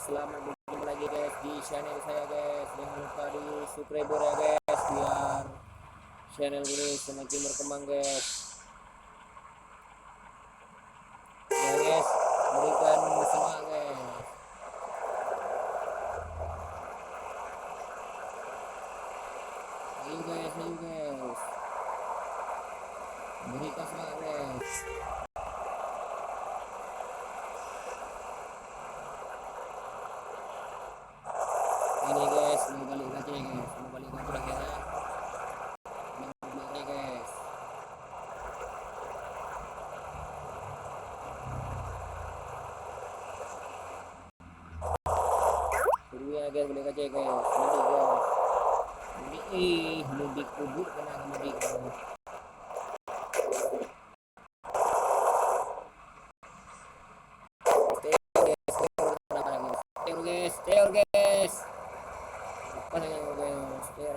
selamat berjumpa lagi guys di channel saya guys. Jangan lupa di subscribe ya guys, biar channel ini semakin berkembang guys. Ya guys, berikan semangat guys. Ayo guys, berikan semangat guys. Ini guys, mau balik lagi guys, lagi ya. Ini guys. Dulunya guys, balik aja guys. Mudik guys. Mudik kubur kena mudik. Stay guys. Apa namanya guys? Stay